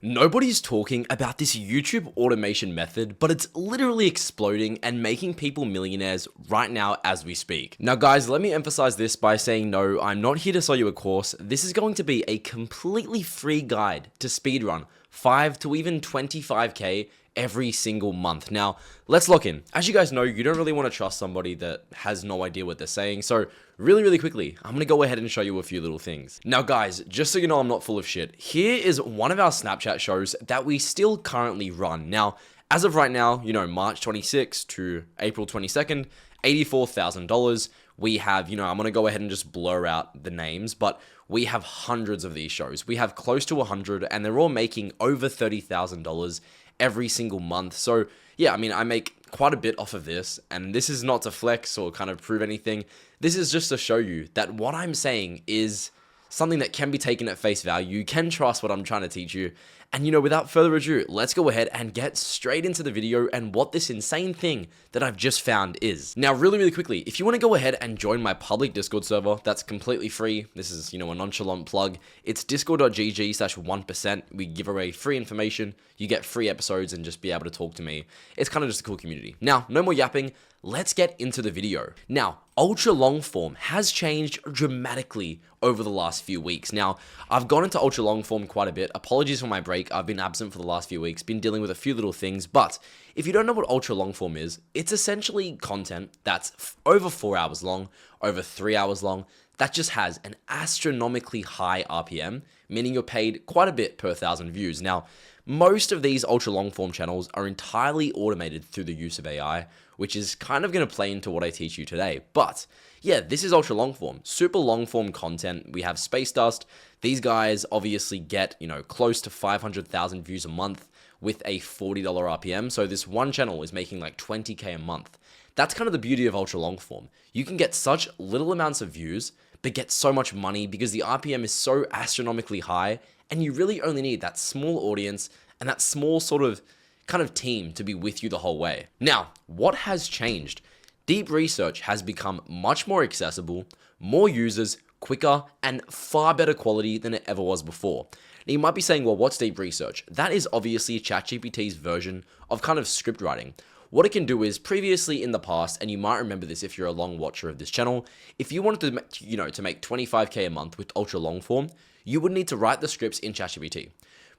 Nobody's talking about this YouTube automation method, but it's literally exploding and making people millionaires right now as we speak. Now guys, let me emphasize this by saying no, I'm not here to sell you a course. This is going to be a completely free guide to speedrun 5 to even 25k every single month. Now, let's lock in. As you guys know, you don't really want to trust somebody that has no idea what they're saying. So really quickly, I'm going to go ahead and show you a few little things. Now guys, just so you know I'm not full of shit, here is one of our Snapchat shows that we still currently run. Now, as of right now, March 26th to April 22nd, $84,000. We have, I'm going to go ahead and just blur out the names, but we have hundreds of these shows. We have close to 100 and they're all making over $30,000 every single month. So yeah, I make quite a bit off of this, and this is not to flex or kind of prove anything. This is just to show you that what I'm saying is something that can be taken at face value. You can trust what I'm trying to teach you. And without further ado, let's go ahead and get straight into the video and what this insane thing that I've just found is. Now, really quickly, if you want to go ahead and join my public Discord server, that's completely free. This is, a nonchalant plug. It's discord.gg/1%. We give away free information. You get free episodes and just be able to talk to me. It's kind of just a cool community. Now, no more yapping. Let's get into the video. Now, ultra long form has changed dramatically over the last few weeks. Now, I've gone into ultra long form quite a bit. Apologies for my break. I've been absent for the last few weeks, been dealing with a few little things, but if you don't know what ultra long form is, it's essentially content that's over 4 hours long, over 3 hours long, that just has an astronomically high RPM, meaning you're paid quite a bit per 1,000 views. Now, most of these ultra long form channels are entirely automated through the use of AI, which is kind of going to play into what I teach you today. But yeah, this is ultra long form, super long form content. We have Space Dust. These guys obviously get, close to 500,000 views a month with a $40 RPM. So this one channel is making like 20k a month. That's kind of the beauty of ultra long form. You can get such little amounts of views, but get so much money because the RPM is so astronomically high, and you really only need that small audience and that small sort of kind of team to be with you the whole way. Now, what has changed? Deep research has become much more accessible, more users, quicker, and far better quality than it ever was before. Now, you might be saying, well, what's deep research? That is obviously ChatGPT's version of kind of script writing. What it can do is, previously in the past, and you might remember this if you're a long watcher of this channel, if you wanted to make 25k a month with ultra long form, you would need to write the scripts in ChatGPT.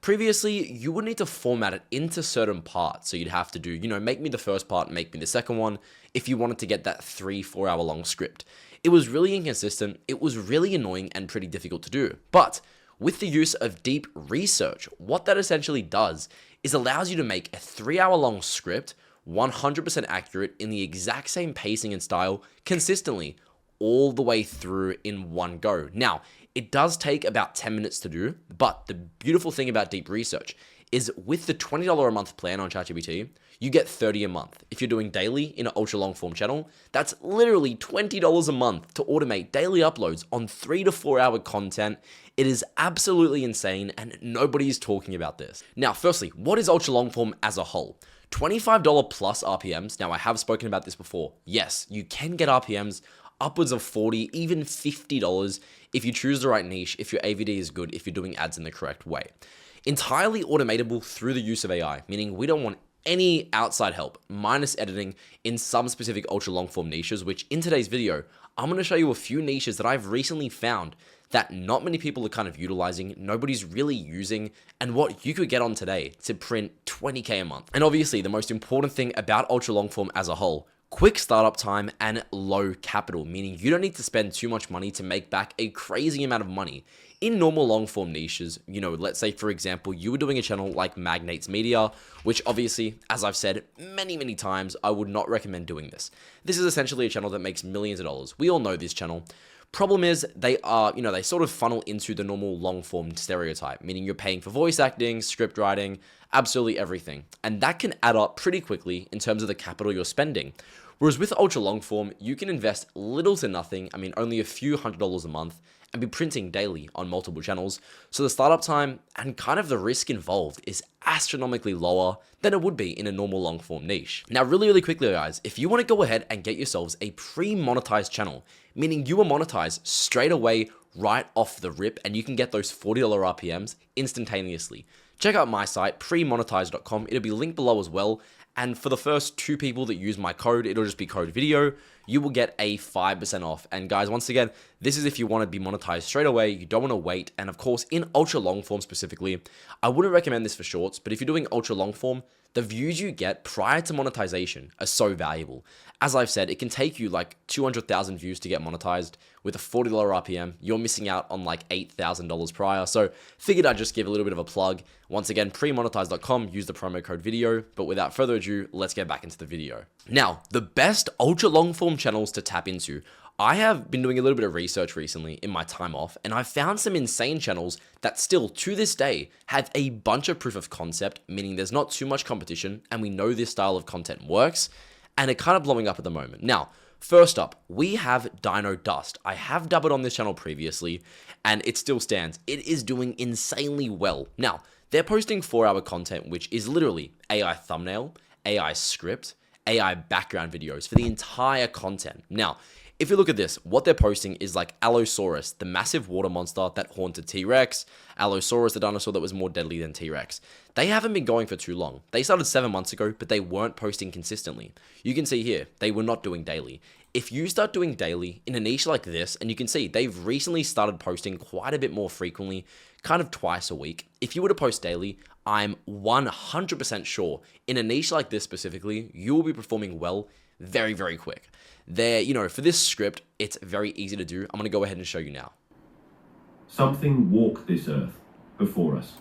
Previously, you would need to format it into certain parts. So you'd have to do, make me the first part, make me the second one, if you wanted to get that 3-4 hour long script. It was really inconsistent. It was really annoying and pretty difficult to do. But with the use of deep research, what that essentially does is allows you to make a 3-hour long script 100% accurate in the exact same pacing and style consistently all the way through in one go. Now, it does take about 10 minutes to do, but the beautiful thing about deep research is with the $20 a month plan on ChatGPT, you get 30 a month. If you're doing daily in an ultra long form channel, that's literally $20 a month to automate daily uploads on 3 to 4 hour content. It is absolutely insane, and nobody's talking about this. Now, firstly, what is ultra long form as a whole? $25 plus RPMs. Now, I have spoken about this before. Yes, you can get RPMs upwards of $40, even $50 if you choose the right niche, if your AVD is good, if you're doing ads in the correct way. Entirely automatable through the use of AI, meaning we don't want any outside help, minus editing in some specific ultra long form niches, which in today's video, I'm going to show you a few niches that I've recently found that not many people are kind of utilizing, nobody's really using, and what you could get on today to print 20k a month. And obviously, the most important thing about ultra long form as a whole, quick startup time and low capital, meaning you don't need to spend too much money to make back a crazy amount of money. In normal long form niches, let's say for example, you were doing a channel like Magnates Media, which obviously, as I've said many times, I would not recommend doing this. This is essentially a channel that makes millions of dollars. We all know this channel. Problem is, they are, they sort of funnel into the normal long form stereotype, meaning you're paying for voice acting, script writing, absolutely everything. And that can add up pretty quickly in terms of the capital you're spending. Whereas with ultra long form, you can invest little to nothing, only a few $100s a month, and be printing daily on multiple channels. So the startup time and kind of the risk involved is astronomically lower than it would be in a normal long form niche. Now, really quickly, guys, if you want to go ahead and get yourselves a pre-monetized channel, meaning you will monetize straight away right off the rip, and you can get those $40 RPMs instantaneously. check out my site, premonetize.com. It'll be linked below as well. And for the first 2 people that use my code, it'll just be code video. You will get a 5% off. And guys, once again, this is if you want to be monetized straight away. You don't want to wait. And of course, in ultra long form specifically, I wouldn't recommend this for shorts, but if you're doing ultra long form, the views you get prior to monetization are so valuable. As I've said, it can take you like 200,000 views to get monetized. With a $40 RPM, you're missing out on like $8,000 prior. So figured I'd just give a little bit of a plug. Once again, premonetize.com, use the promo code video. But without further ado, let's get back into the video. Now, the best ultra long form channels to tap into. I have been doing a little bit of research recently in my time off, and I've found some insane channels that still, to this day, have a bunch of proof of concept, meaning there's not too much competition, and we know this style of content works, and it's kind of blowing up at the moment. Now, first up, we have Dino Dust. I have dabbled on this channel previously, and it still stands. It is doing insanely well. Now, they're posting 4-hour content, which is literally AI thumbnail, AI script, AI background videos for the entire content. Now, if you look at this, what they're posting is like Allosaurus, the massive water monster that haunted T-Rex, Allosaurus, the dinosaur that was more deadly than T-Rex. They haven't been going for too long. They started 7 months ago, but they weren't posting consistently. You can see here, they were not doing daily. If you start doing daily in a niche like this, and you can see they've recently started posting quite a bit more frequently, kind of twice a week. If you were to post daily, I'm 100% sure in a niche like this specifically, you will be performing well very, very quick. For this script, it's very easy to do. I'm going to go ahead and show you now. Something walked this earth before us.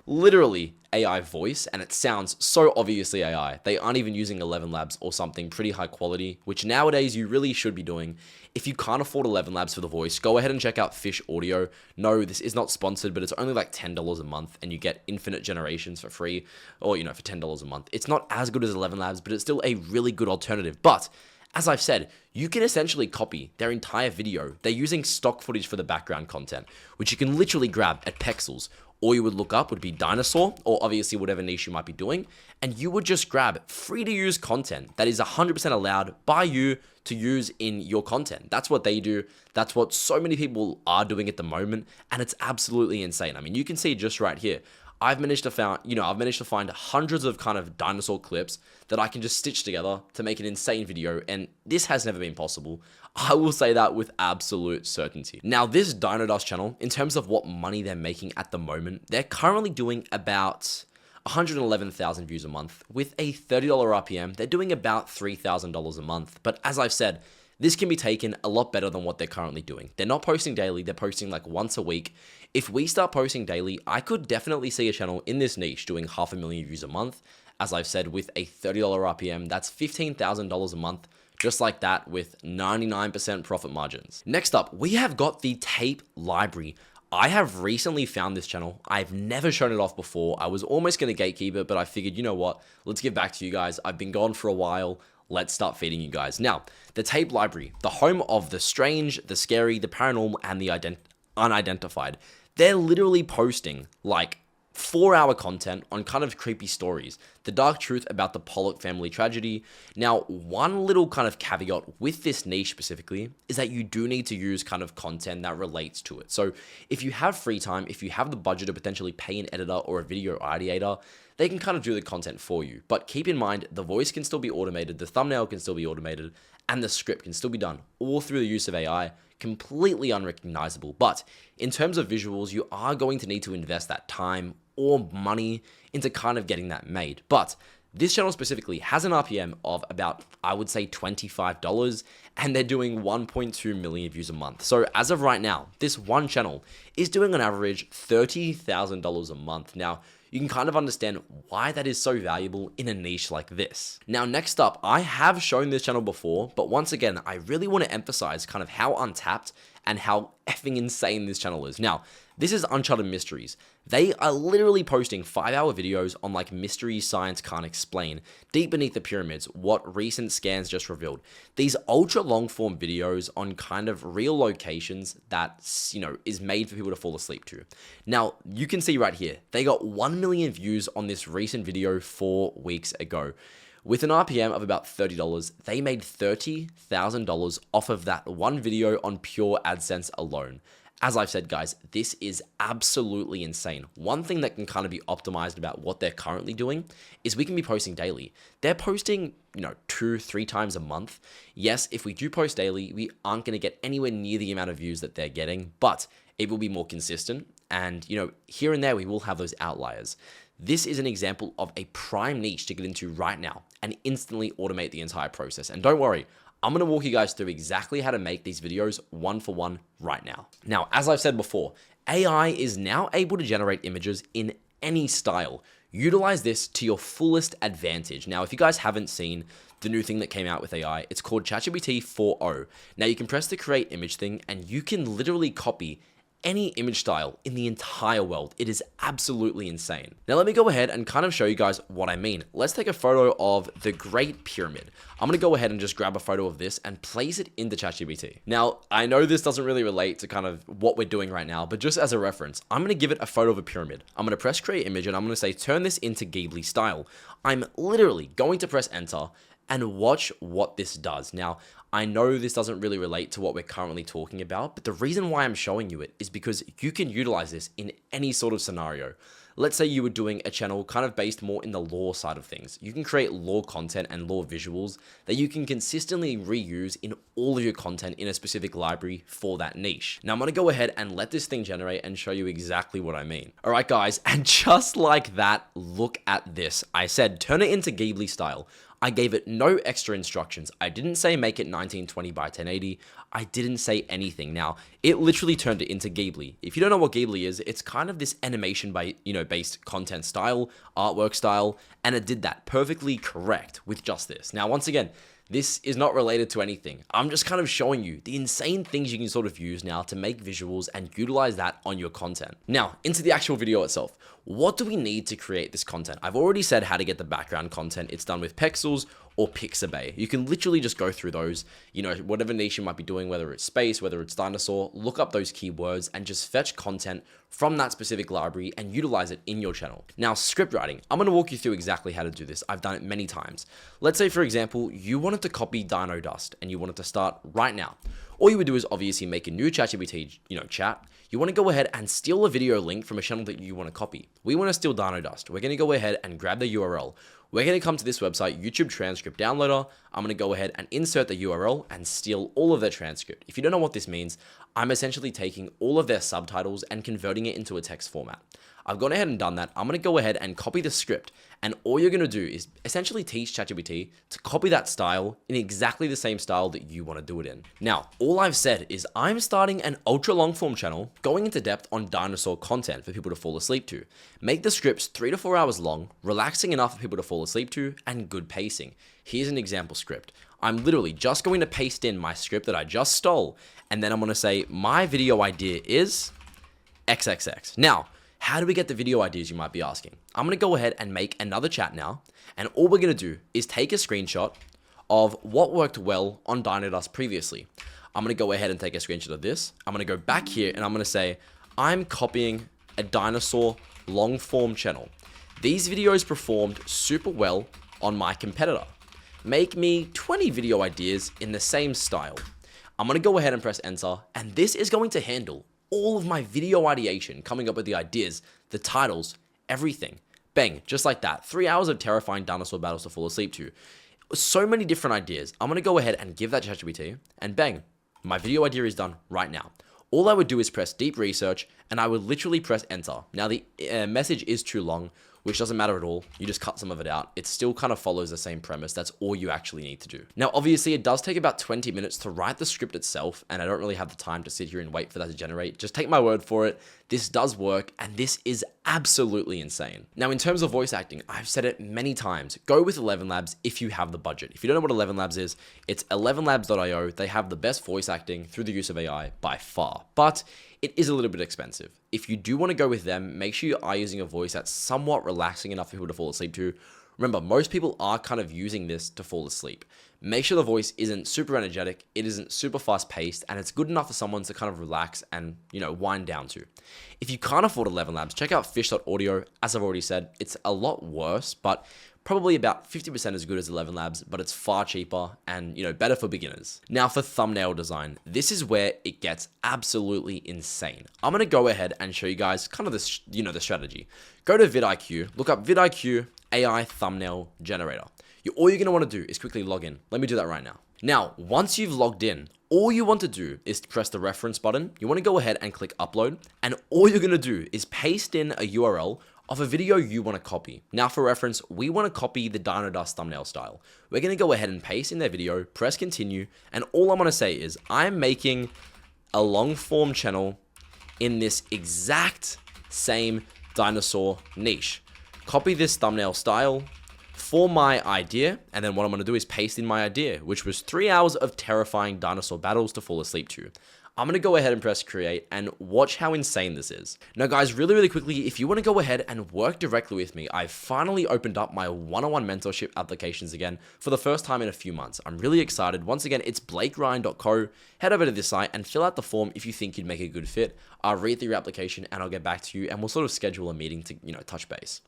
Literally AI voice, and it sounds so obviously AI. They aren't even using 11 Labs or something pretty high quality, which nowadays you really should be doing. If you can't afford 11 Labs for the voice, go ahead and check out Fish Audio. No, this is not sponsored, but it's only like $10 a month, and you get infinite generations for free, or for $10 a month. It's not as good as 11 Labs, but it's still a really good alternative. But as I've said, you can essentially copy their entire video. They're using stock footage for the background content, which you can literally grab at Pexels. All you would look up would be dinosaur, or obviously whatever niche you might be doing, and you would just grab free to use content that is 100% allowed by you to use in your content. That's what they do. That's what so many people are doing at the moment, and it's absolutely insane. I mean, you can see just right here, I've managed to find hundreds of kind of dinosaur clips that I can just stitch together to make an insane video, and this has never been possible. I will say that with absolute certainty. Now, this Dino Dust channel, in terms of what money they're making at the moment, they're currently doing about 111,000 views a month. With a $30 RPM, they're doing about $3,000 a month. But as I've said, this can be taken a lot better than what they're currently doing. They're not posting daily, they're posting like once a week. If we start posting daily, I could definitely see a channel in this niche doing 500,000 views a month. As I've said, with a $30 RPM, that's $15,000 a month, just like that, with 99% profit margins. Next up, we have got the tape library. I have recently found this channel. I've never shown it off before. I was almost going to gatekeep it, but I figured, you know what? Let's give back to you guys. I've been gone for a while. Let's start feeding you guys. Now, the tape library, the home of the strange, the scary, the paranormal, and the unidentified. They're literally posting like 4-hour content on kind of creepy stories, the dark truth about the Pollock family tragedy. Now, one little kind of caveat with this niche specifically is that you do need to use kind of content that relates to it. So if you have free time, if you have the budget to potentially pay an editor or a video ideator, they can kind of do the content for you. But keep in mind, the voice can still be automated, the thumbnail can still be automated, and the script can still be done all through the use of AI, completely unrecognizable. But in terms of visuals, you are going to need to invest that time or money into kind of getting that made. But this channel specifically has an RPM of about, I would say, $25, and they're doing 1.2 million views a month. So as of right now, this one channel is doing on average $30,000 a month. Now, you can kind of understand why that is so valuable in a niche like this. Now, next up, I have shown this channel before, but once again, I really want to emphasize kind of how untapped and how effing insane this channel is. Now, this is Uncharted Mysteries. They are literally posting 5-hour videos on like mysteries science can't explain, deep beneath the pyramids, what recent scans just revealed. These ultra long form videos on kind of real locations that, is made for people to fall asleep to. Now, you can see right here, they got 1 million views on this recent video 4 weeks ago. With an RPM of about $30, they made $30,000 off of that one video on pure AdSense alone. As I've said, guys, this is absolutely insane. One thing that can kind of be optimized about what they're currently doing is we can be posting daily. They're posting, 2-3 times a month. Yes, if we do post daily, we aren't going to get anywhere near the amount of views that they're getting, but it will be more consistent. And, here and there, we will have those outliers. This is an example of a prime niche to get into right now and instantly automate the entire process. And don't worry, I'm going to walk you guys through exactly how to make these videos one for one right now. Now, as I've said before, AI is now able to generate images in any style. Utilize this to your fullest advantage. Now, if you guys haven't seen the new thing that came out with AI, it's called ChatGPT 4.0. Now, you can press the create image thing and you can literally copy any image style in the entire world. It is absolutely insane. Now let me go ahead and kind of show you guys what I mean. Let's take a photo of the Great Pyramid. I'm gonna go ahead and just grab a photo of this and place it into ChatGPT. Now, I know this doesn't really relate to kind of what we're doing right now, but just as a reference, I'm gonna give it a photo of a pyramid. I'm gonna press create image and I'm gonna say, turn this into Ghibli style. I'm literally going to press enter and watch what this does. Now, I know this doesn't really relate to what we're currently talking about, but the reason why I'm showing you it is because you can utilize this in any sort of scenario. Let's say you were doing a channel kind of based more in the lore side of things. You can create lore content and lore visuals that you can consistently reuse in all of your content in a specific library for that niche. Now I'm gonna go ahead and let this thing generate and show you exactly what I mean. All right, guys, and just like that, look at this. I said, turn it into Ghibli style. I gave it no extra instructions. I didn't say make it 1920 by 1080. I didn't say anything. Now, it literally turned it into Ghibli. If you don't know what Ghibli is, it's kind of this animation based content style, artwork style, and it did that perfectly correct with just this. Now, once again, this is not related to anything. I'm just kind of showing you the insane things you can sort of use now to make visuals and utilize that on your content. Now, into the actual video itself. What do we need to create this content? I've already said how to get the background content. It's done with Pexels or Pixabay. You can literally just go through those, whatever niche you might be doing, whether it's space, whether it's dinosaur, look up those keywords and just fetch content from that specific library and utilize it in your channel. Now, script writing, I'm gonna walk you through exactly how to do this. I've done it many times. Let's say, for example, you wanted to copy Dino Dust and you wanted to start right now. All you would do is obviously make a new ChatGPT, chat. You want to go ahead and steal a video link from a channel that you want to copy. We want to steal Dino Dust. We're going to go ahead and grab the URL. We're going to come to this website, YouTube Transcript Downloader. I'm going to go ahead and insert the URL and steal all of their transcript. If you don't know what this means, I'm essentially taking all of their subtitles and converting it into a text format. I've gone ahead and done that. I'm going to go ahead and copy the script. And all you're going to do is essentially teach ChatGPT to copy that style in exactly the same style that you want to do it in. Now, all I've said is I'm starting an ultra long form channel going into depth on dinosaur content for people to fall asleep to. Make the scripts 3 to 4 hours long, relaxing enough for people to fall asleep to, and good pacing. Here's an example script. I'm literally just going to paste in my script that I just stole, and then I'm going to say my video idea is XXX. Now, how do we get the video ideas, you might be asking? I'm going to go ahead and make another chat now. And all we're going to do is take a screenshot of what worked well on Dino Dust previously. I'm going to go ahead and take a screenshot of this. I'm going to go back here and I'm going to say, I'm copying a dinosaur long form channel. These videos performed super well on my competitor. Make me 20 video ideas in the same style. I'm going to go ahead and press enter. And this is going to handle all of my video ideation, coming up with the ideas, the titles, everything. Bang, just like that. 3 hours of terrifying dinosaur battles to fall asleep to. So many different ideas. I'm going to go ahead and give that to ChatGPT, and bang, my video idea is done right now. All I would do is press deep research, and I would literally press enter. Now, the message is too long, which doesn't matter at all. You just cut some of it out. It still kind of follows the same premise. That's all you actually need to do. Now, obviously, it does take about 20 minutes to write the script itself, and I don't really have the time to sit here and wait for that to generate. Just take my word for it. This does work, and this is absolutely insane. Now, in terms of voice acting, I've said it many times. Go with 11 Labs if you have the budget. If you don't know what 11 Labs is, it's 11labs.io. They have the best voice acting through the use of AI by far, but it is a little bit expensive. If you do want to go with them, make sure you are using a voice that's somewhat relaxing enough for people to fall asleep to. Remember, most people are kind of using this to fall asleep. Make sure the voice isn't super energetic, it isn't super fast paced, and it's good enough for someone to kind of relax and, wind down to. If you can't afford 11 Labs, check out fish.audio. As I've already said, it's a lot worse, but probably about 50% as good as 11 Labs, but it's far cheaper and, better for beginners. Now for thumbnail design, this is where it gets absolutely insane. I'm going to go ahead and show you guys kind of this, the strategy. Go to vidIQ, look up vidIQ AI thumbnail generator. All you're going to want to do is quickly log in. Let me do that right now. Now, once you've logged in, all you want to do is press the reference button. You want to go ahead and click upload. And all you're going to do is paste in a URL of a video you want to copy. Now for reference, we want to copy the Dino Dust thumbnail style. We're going to go ahead and paste in their video, press continue. And all I'm going to say is I'm making a long form channel in this exact same dinosaur niche. Copy this thumbnail style for my idea, and then what I'm going to do is paste in my idea, which was 3 hours of terrifying dinosaur battles to fall asleep to. I'm going to go ahead and press create and watch how insane this is. Now guys, really quickly, if you want to go ahead and work directly with me, I've finally opened up my one-on-one mentorship applications again for the first time in a few months. I'm really excited. Once again, it's blakeryan.co. Head over to this site and fill out the form if you think you'd make a good fit. I'll read through your application and I'll get back to you and we'll sort of schedule a meeting to, touch base.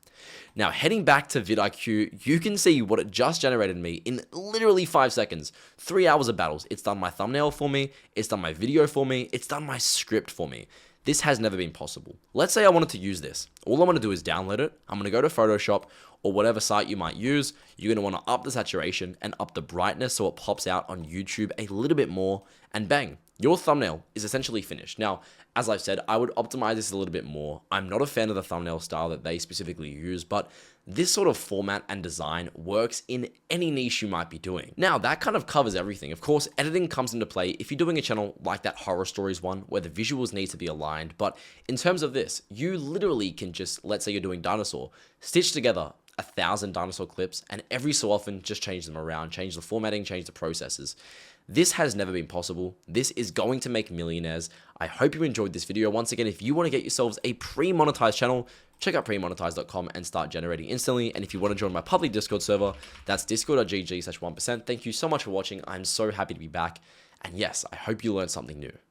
Now, heading back to vidIQ, you can see what it just generated me in literally 5 seconds. 3 hours of battles. It's done my thumbnail for me. It's done my video for me. It's done my script for me. This has never been possible. Let's say I wanted to use this. All I'm going to do is download it. I'm going to go to Photoshop or whatever site you might use. You're going to want to up the saturation and up the brightness so it pops out on YouTube a little bit more, and bang, your thumbnail is essentially finished. Now, as I've said, I would optimize this a little bit more. I'm not a fan of the thumbnail style that they specifically use, but this sort of format and design works in any niche you might be doing. Now, that kind of covers everything. Of course, editing comes into play if you're doing a channel like that horror stories one where the visuals need to be aligned. But in terms of this, you literally can just, let's say you're doing dinosaur, stitch together 1,000 dinosaur clips and every so often just change them around, change the formatting, change the processes. This has never been possible. This is going to make millionaires. I hope you enjoyed this video. Once again, if you want to get yourselves a pre-monetized channel, check out premonetize.com and start generating instantly. And if you want to join my public Discord server, that's discord.gg/1%. Thank you so much for watching. I'm so happy to be back. And yes, I hope you learned something new.